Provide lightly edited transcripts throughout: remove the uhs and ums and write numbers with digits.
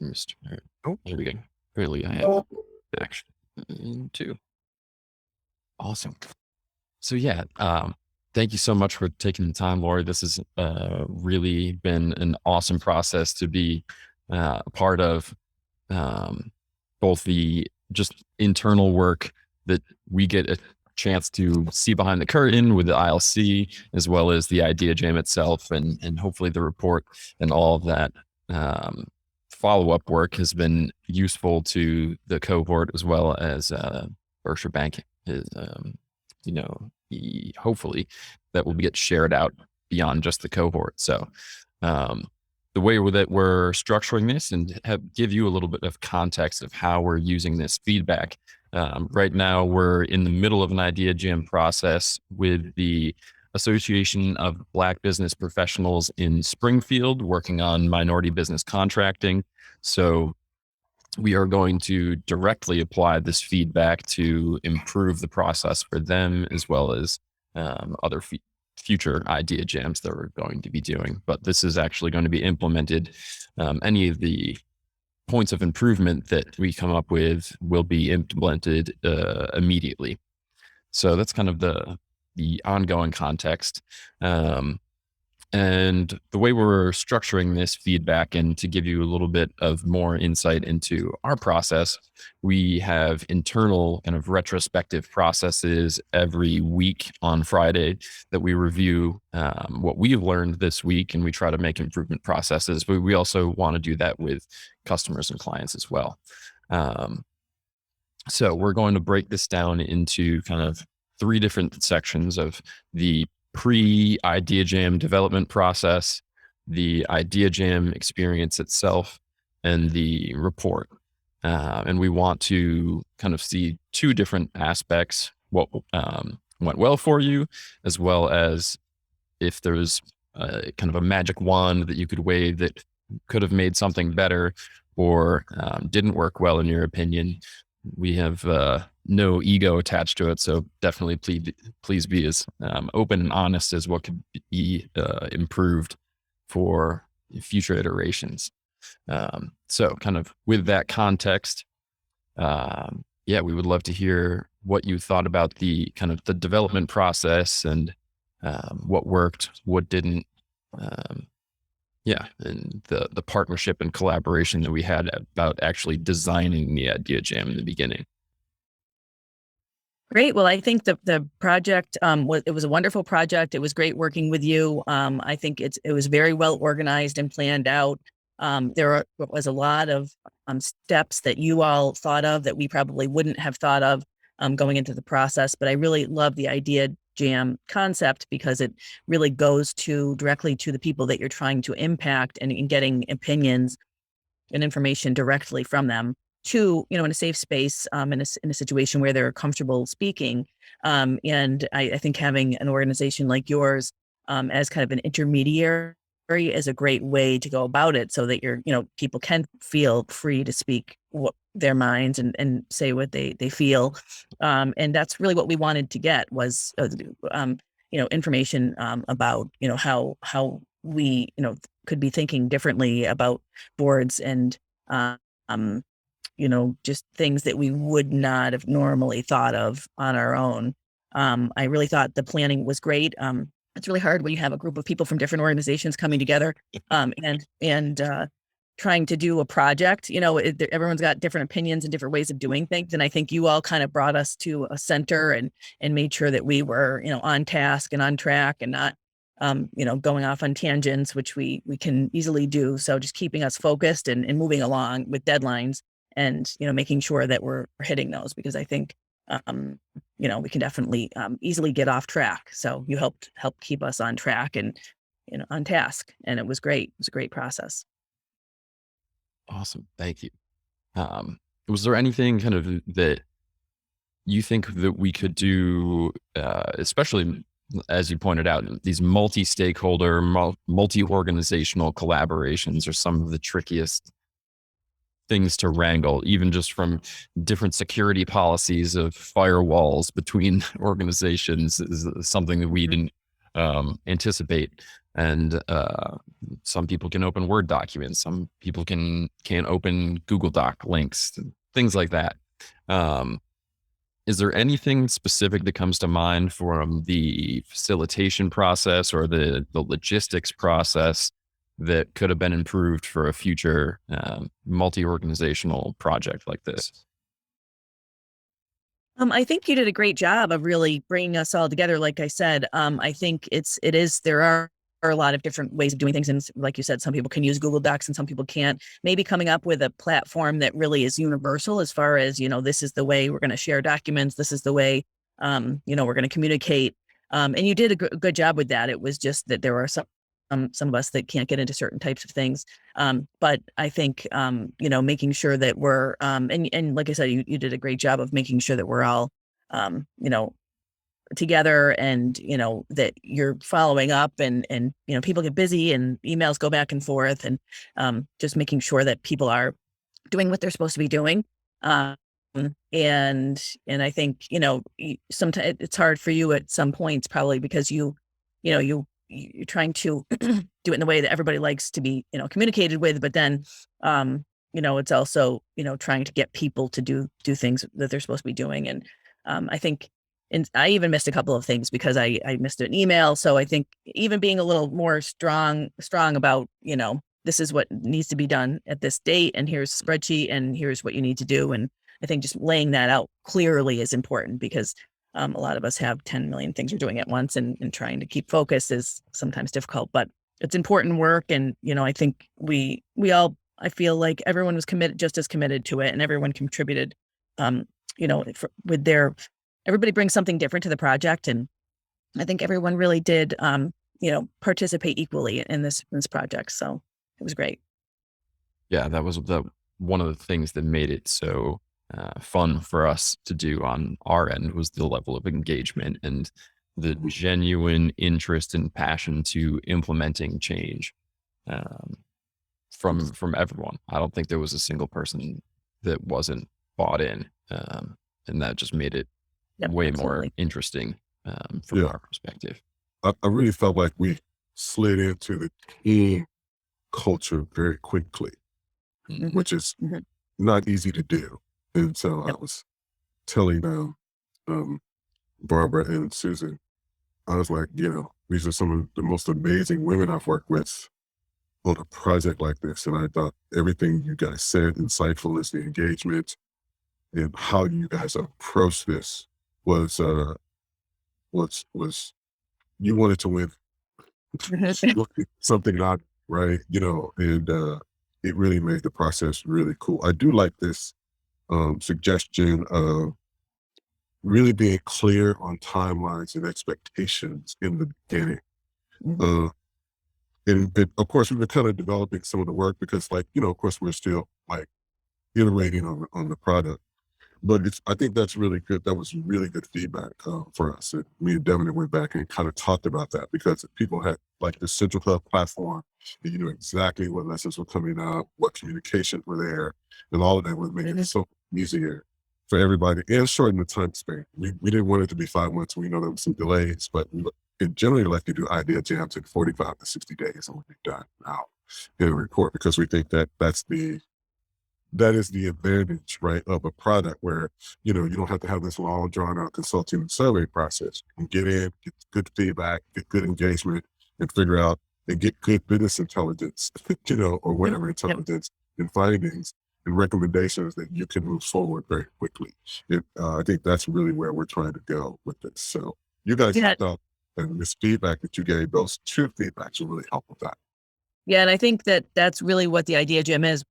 Mr. Oh, there we go. Apparently, I have action too. Awesome. So yeah, thank you so much for taking the time, Lori. This has really been an awesome process to be a part of. Both the just internal work that we get a chance to see behind the curtain with the ILC, as well as the Idea Jam itself, and hopefully the report and all of that follow-up work has been useful to the cohort, as well as Berkshire Bank is, hopefully that will get shared out beyond just the cohort. So the way that we're structuring this and give you a little bit of context of how we're using this feedback. Right now, we're in the middle of an Idea Jam process with the Association of Black Business Professionals in Springfield, working on minority business contracting. So we are going to directly apply this feedback to improve the process for them, as well as other future Idea Jams that we're going to be doing. But this is actually going to be implemented. Any of the points of improvement that we come up with will be implemented immediately. So that's kind of the ongoing context. And the way we're structuring this feedback, and to give you a little bit of more insight into our process, we have internal kind of retrospective processes every week on Friday that we review what we've learned this week, and we try to make improvement processes. But we also want to do that with customers and clients as well. So we're going to break this down into kind of 3 different sections of the pre-Idea Jam development process, the Idea Jam experience itself, and the report. And we want to kind of see 2 different aspects: what went well for you, as well as if there's kind of a magic wand that you could wave that could have made something better or didn't work well in your opinion. We have no ego attached to it, so definitely please be as open and honest as what could be improved for future iterations. So kind of with that context, we would love to hear what you thought about the kind of the development process and what worked, what didn't. And the partnership and collaboration that we had about actually designing the Idea Jam in the beginning. Great. Well, I think the project it was a wonderful project. It was great working with you. I think it was very well organized and planned out. There was a lot of steps that you all thought of that we probably wouldn't have thought of going into the process. But I really love the Idea Jam concept because it really goes directly to the people that you're trying to impact and getting opinions and information directly from them to, in a safe space, in a situation where they're comfortable speaking. And I think having an organization like yours as kind of an intermediary is a great way to go about it, so that people can feel free to speak their minds and say what they feel. And that's really what we wanted to get was, information about, how we, could be thinking differently about boards and, just things that we would not have normally thought of on our own. I really thought the planning was great. It's really hard when you have a group of people from different organizations coming together and trying to do a project. Everyone's got different opinions and different ways of doing things. And I think you all kind of brought us to a center and made sure that we were, on task and on track and not, going off on tangents, which we can easily do. So just keeping us focused and moving along with deadlines and, making sure that we're hitting those, because I think, we can definitely easily get off track. So you helped keep us on track and, on task. And it was great. It was a great process. Awesome. Thank you. Was there anything kind of that you think that we could do, especially as you pointed out, these multi-stakeholder, multi-organizational collaborations are some of the trickiest things to wrangle, even just from different security policies of firewalls between organizations is something that we didn't anticipate. And some people can open Word documents. Some people can't open Google Doc links, things like that. Is there anything specific that comes to mind from the facilitation process or the logistics process that could have been improved for a future multi-organizational project like this? I think you did a great job of really bringing us all together. Like I said, I think there are a lot of different ways of doing things. And like you said, some people can use Google Docs and some people can't. Maybe coming up with a platform that really is universal as far as, this is the way we're going to share documents. This is the way, we're going to communicate. And you did a good job with that. It was just that there are some of us that can't get into certain types of things. But I think, making sure that we're, and like I said, you did a great job of making sure that we're all, together, and, that you're following up, and, people get busy and emails go back and forth, and, just making sure that people are doing what they're supposed to be doing. And I think, sometimes it's hard for you at some points, probably because you're trying to do it in the way that everybody likes to be, communicated with, but then, it's also, trying to get people to do things that they're supposed to be doing. And, I think, and I even missed a couple of things because I missed an email. So I think even being a little more strong about, this is what needs to be done at this date, and here's a spreadsheet, and here's what you need to do. And I think just laying that out clearly is important, because a lot of us have 10 million things we're doing at once, and trying to keep focus is sometimes difficult, but it's important work. And, I think we all, I feel like everyone was just as committed to it, and everyone contributed, with everybody brings something different to the project. And I think everyone really did, participate equally in this project. So it was great. Yeah, that was one of the things that made it so fun for us to do on our end, was the level of engagement and the genuine interest and passion to implementing change from everyone. I don't think there was a single person that wasn't bought in, and that just made it way more interesting from our perspective. I really felt like we slid into the team culture very quickly, which is not easy to do. And so I was telling Barbara and Susan, I was like, these are some of the most amazing women I've worked with on a project like this. And I thought everything you guys said, insightfulness, the engagement, and how you guys approach this was you wanted to win something, not right, and it really made the process really cool. I do like this suggestion of really being clear on timelines and expectations in the beginning. And of course, we've been kind of developing some of the work, because, of course, we're still iterating on the product. But I think that's really good. That was really good feedback for us. And me and Devin went back and kind of talked about that, because people had the Central Hub platform, and you knew exactly what lessons were coming out, what communications were there, and all of that would make it so easier for everybody and shorten the time span. We didn't want it to be 5 months. We know there were some delays, but we generally like to do idea jams in 45 to 60 days, and we've done now in a report, because we think that that is the advantage, right, of a product where, you don't have to have this long drawn out consulting and survey process. You can get in, get good feedback, get good engagement, and figure out and get good business intelligence, or whatever intelligence and findings and recommendations that you can move forward very quickly. I think that's really where we're trying to go with this. So you guys thought, and this feedback that you gave, those two feedbacks will really help with that. Yeah. And I think that's really what the Idea Gym is,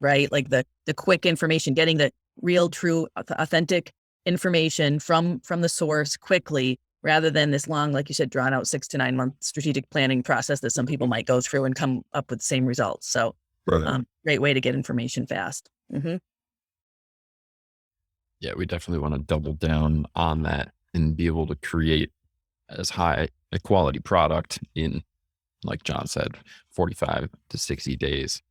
right? Like the quick information, getting the real, true, authentic information from the source quickly, rather than this long, like you said, drawn out 6 to 9 month strategic planning process that some people might go through and come up with the same results. So great way to get information fast. Yeah, we definitely want to double down on that and be able to create as high a quality product in, like John said, 45 to 60 days.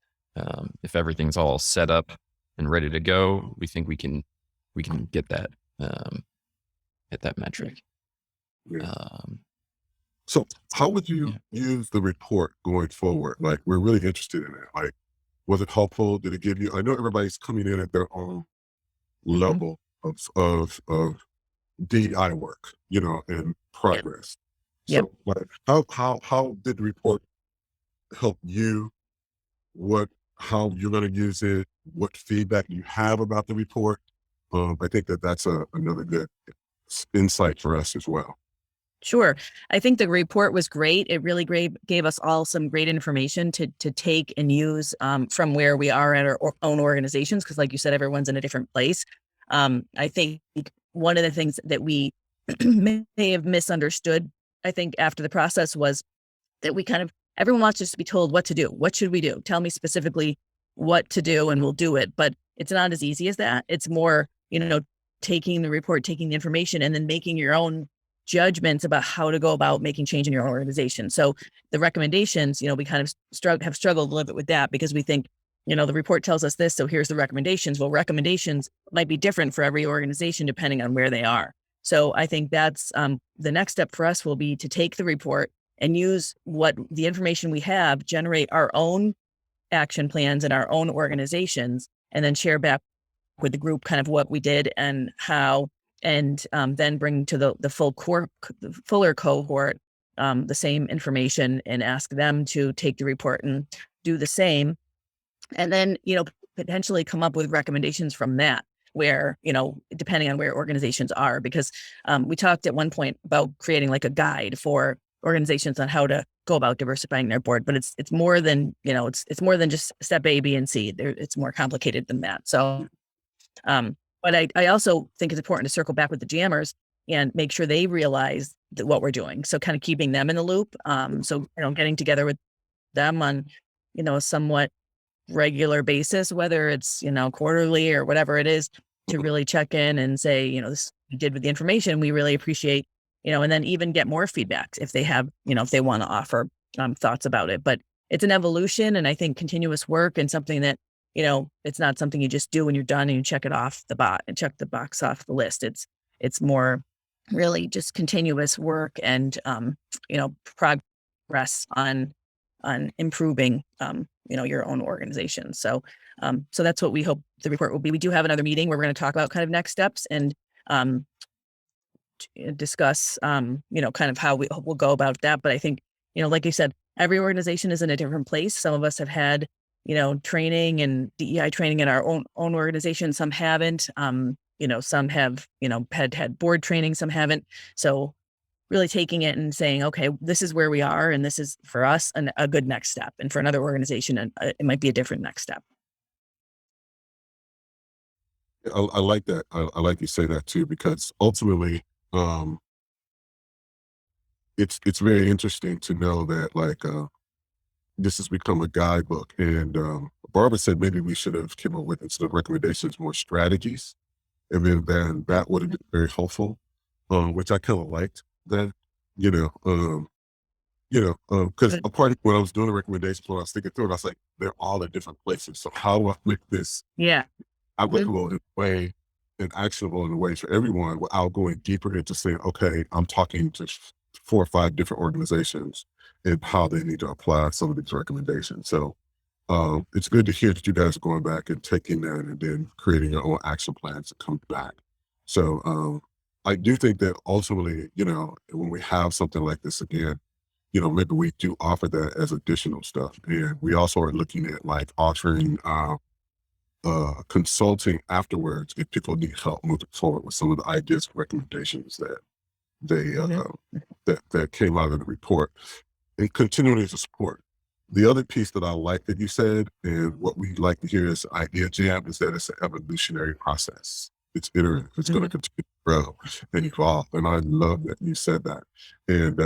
If everything's all set up and ready to go, we think we can get that, hit that metric. So how would you use the report going forward? Like, we're really interested in it. Like, was it helpful? Did it give you, I know everybody's coming in at their own Mhm. level of DEI work, and Yep. progress. Yep. So like, how did the report help you? What, how you're going to use it? What feedback you have about the report? I think that that's another good insight for us as well. Sure. I think the report was great. It really gave us all some great information to take and use from where we are at our own organizations. Because, like you said, everyone's in a different place. I think one of the things that we may have misunderstood, I think, after the process was that we kind of everyone wants us to be told what to do. What should we do? Tell me specifically what to do, and we'll do it. But it's not as easy as that. It's more, taking the report, taking the information, and then making your own judgments about how to go about making change in your own organization. So the recommendations, we kind of have struggled a little bit with that because we think, the report tells us this, so here's the recommendations. Well, recommendations might be different for every organization depending on where they are. So I think that's the next step for us will be to take the report and use what the information we have, generate our own action plans in our own organizations, and then share back with the group kind of what we did and how, and then bring to the fuller cohort the same information and ask them to take the report and do the same. And then, potentially come up with recommendations from that where, depending on where organizations are, because we talked at one point about creating like a guide for organizations on how to go about diversifying their board, but it's more than, it's more than just step A, B, and C. It's more complicated than that. So, but I also think it's important to circle back with the jammers and make sure they realize that what we're doing. So kind of keeping them in the loop. So, getting together with them on, a somewhat regular basis, whether it's, quarterly or whatever it is, to really check in and say, this we did with the information, we really appreciate, and then even get more feedback if they have, if they want to offer thoughts about it. But it's an evolution, and I think continuous work, and something that, it's not something you just do when you're done and you check it off and check the box off the list. It's more really just continuous work and, progress on improving, your own organization. So, so that's what we hope the report will be. We do have another meeting where we're going to talk about kind of next steps and um, discuss, kind of how we'll go about that. But I think, like you said, every organization is in a different place. Some of us have had, training and DEI training in our own organization. Some haven't. Some have, had board training. Some haven't. So really taking it and saying, okay, this is where we are, and this is for us a good next step, and for another organization, and it might be a different next step. I like that. I like you say that too, because ultimately, um, it's very interesting to know that like this has become a guidebook. And Barbara said maybe we should have come up with, instead of recommendations, more strategies, and then that would have been very helpful. Which I kind of liked that, you know, um, because Good. a part of when I was doing the recommendations, when I was thinking through it, I was like, they're all at different places. So how do I make this Yeah. applicable in a way and actionable in a way for everyone without going deeper into saying, okay, I'm talking to 4 or 5 different organizations and how they need to apply some of these recommendations. So it's good to hear that you guys are going back and taking that and then creating your own action plans to come back. So I do think that ultimately, when we have something like this again, maybe we do offer that as additional stuff. And we also are looking at like offering consulting afterwards if people need help moving forward with some of the ideas and recommendations that they Mhm. that came out of the report, and continuing to support. The other piece that I like that you said, and what we like to hear is idea jam, is that it's an evolutionary process. It's iterative. It's going to Mhm. continue to grow and evolve. And I love that you said that. And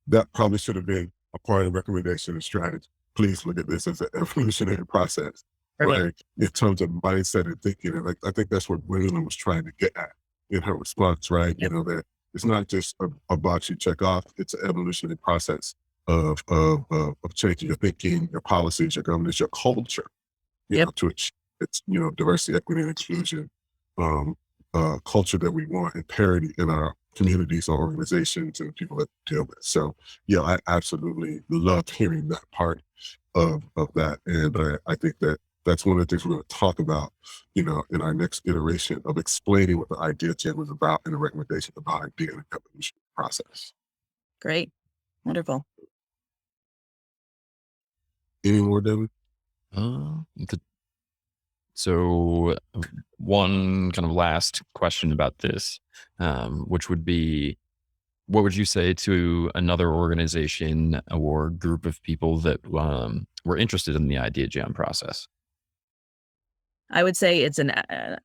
that probably should have been a part of the recommendation and strategy. Please look at this as an evolutionary process, Right. right? In terms of mindset and thinking. And like, I think that's what Gwendolyn was trying to get at in her response, right? Yep. That it's not just a box you check off. It's an evolutionary process of changing your thinking, your policies, your governance, your culture, Yep. to achieve it's, diversity, equity, and inclusion, culture that we want, and parity in our communities or organizations and people that deal with. So yeah, I absolutely loved hearing that part of that. And I think that that's one of the things we're going to talk about, in our next iteration of explaining what the idea gen was about and the recommendation about idea and evolution process. Great. Wonderful. Any more, David? Uh, the- so one kind of last question about this, which would be, what would you say to another organization or group of people that were interested in the Idea Jam process? I would say it's an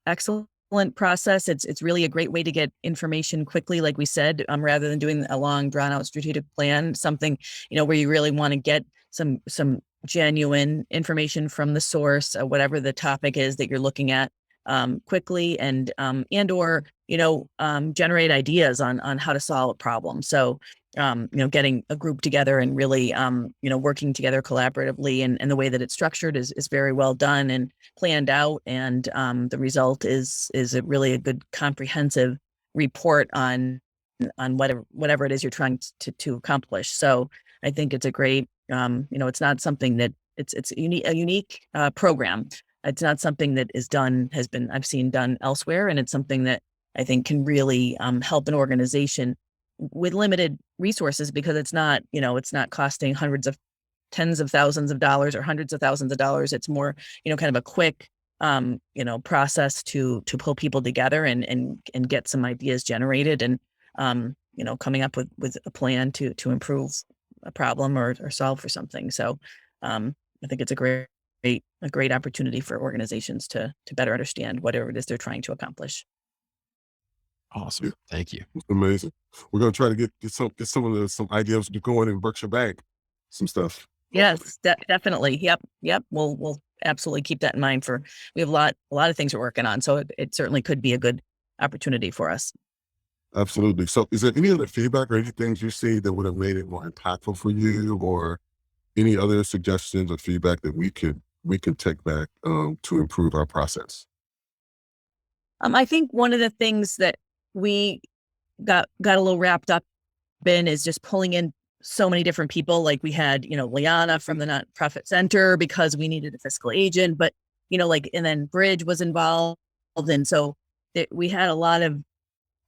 excellent process. It's really a great way to get information quickly, like we said, rather than doing a long, drawn out strategic plan. Something where you really want to get some genuine information from the source, whatever the topic is that you're looking at, quickly, and or generate ideas on how to solve a problem. So getting a group together and really working together collaboratively, and the way that it's structured is very well done and planned out, and the result is really a good comprehensive report on whatever it is you're trying to accomplish. So I think it's a great it's not something that it's a unique program. It's not something that I've seen done elsewhere, and it's something that I think can really help an organization with limited resources, because it's not costing tens of thousands of dollars or hundreds of thousands of dollars. It's more, kind of a quick, process to pull people together and get some ideas generated, and, coming up with a plan to improve a problem or solve for something. So, I think it's a great opportunity for organizations to better understand whatever it is they're trying to accomplish. Awesome. Thank you. Amazing. We're going to try to get some ideas to go in and Berkshire Bank, some stuff. Yes, definitely. Yep. We'll absolutely keep that in mind. We have a lot of things we're working on, so it certainly could be a good opportunity for us. Absolutely. So is there any other feedback or any things you see that would have made it more impactful for you, or any other suggestions or feedback that we can take back to improve our process? I think one of the things that we got a little wrapped up in is just pulling in so many different people. Like we had, Liana from the Nonprofit Center, because we needed a fiscal agent, but, and then Bridge was involved. And so we had a lot of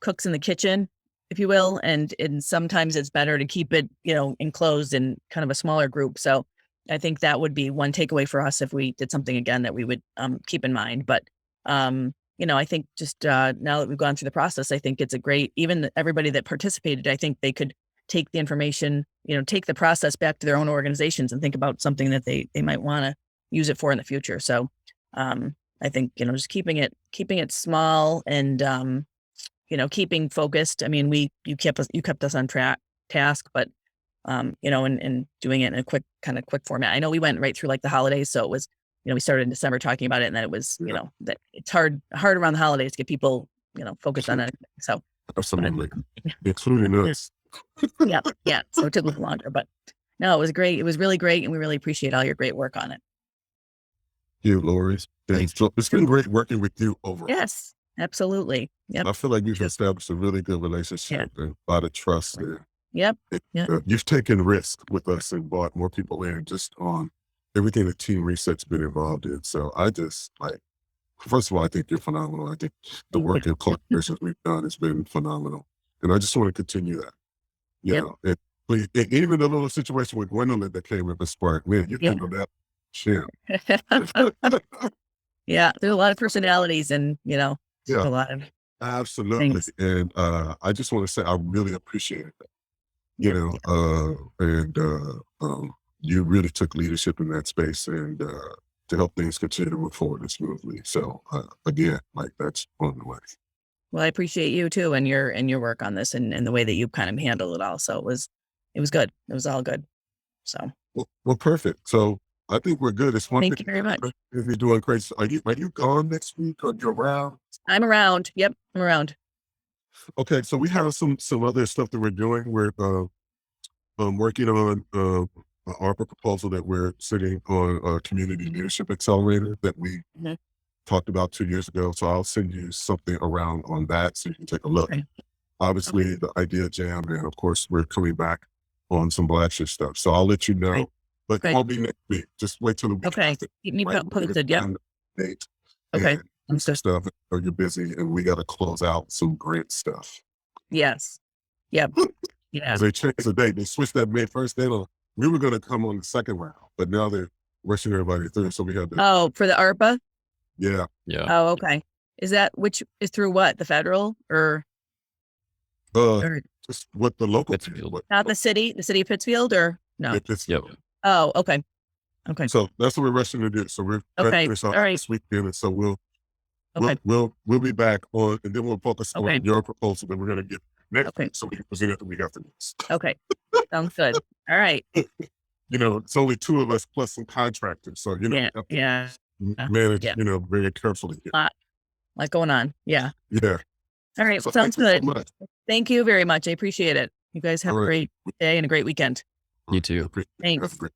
cooks in the kitchen, if you will. And sometimes it's better to keep it, enclosed in kind of a smaller group. So I think that would be one takeaway for us if we did something again that we would keep in mind. But, I think just now that we've gone through the process, I think it's even everybody that participated, I think they could take the information, take the process back to their own organizations and think about something that they might want to use it for in the future. So I think, just keeping it small and, keeping focused. I mean, you kept us on task, but, and doing it in a quick format. I know we went right through like the holidays. So it was, we started in December talking about it, and then it was, that it's hard around the holidays to get people, focused on anything. So Absolutely. Including us. yeah. So it took a little longer, but no, it was great. It was really great. And we really appreciate all your great work on it. You, Lori. Thanks. So it's been great working with you overall. Yes, absolutely. Yep. I feel like you've established a really good relationship and a lot of trust there. Yep. You've taken risk with us and brought more people in just on everything that Team Reset's been involved in. So I just first of all, I think you're phenomenal. I think the work and collaboration we've done has been phenomenal. And I just want to continue that. Even the little situation with Gwendolyn that came with the spark, man, you handled that. Shit. Yeah, there's a lot of personalities and, a lot of absolutely things. And I just want to say I really appreciate that. You really took leadership in that space and to help things continue to move forward smoothly. So again, that's on the way. Well, I appreciate you too, and your work on this, and the way that you kind of handled it all. So it was good. It was all good. So well, perfect. So I think we're good. It's one Thank you very much. If you're doing great, are you gone next week, or you're around? I'm around. Yep, I'm around. Okay, so we have some other stuff that we're doing. We're working on an ARPA proposal that we're sitting on a community leadership accelerator that we talked about 2 years ago. So I'll send you something around on that so you can take a look. Okay. obviously the Idea Jam, and of course we're coming back on some Blackshear stuff. So I'll let you know, Great. but Great. it won't be next week. Just wait till the week Okay. after. Keep me Right? posted. Yep. Date Okay. and do some stuff, or you're busy, and we got to close out some grant stuff. Yes. Yep. Yeah. They changed the date. They switched that May 1st date on. We were going to come on the second round, but now they're rushing everybody through. So we had to. Oh, for the ARPA? Yeah. Oh, okay. Is that which is through what? The federal or Just what the local Pittsfield. not the city of Pittsfield or no? Yep. Oh, okay. Okay. So that's what we're rushing to do. So we're trying to finish off this weekend, and so we'll be back on, and then we'll focus on your proposal that we're going to get next week, so we can present it the week after next. Okay. Sounds good. All right. You know, it's only two of us plus some contractors, so you know, manage, you know, very carefully here. Lot going on. Yeah. Yeah. All right. So Sounds good. So thank you very much. I appreciate it. You guys have a great day and a great weekend. You too. Thanks. All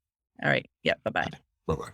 right. Yeah. Bye-bye. Bye-bye.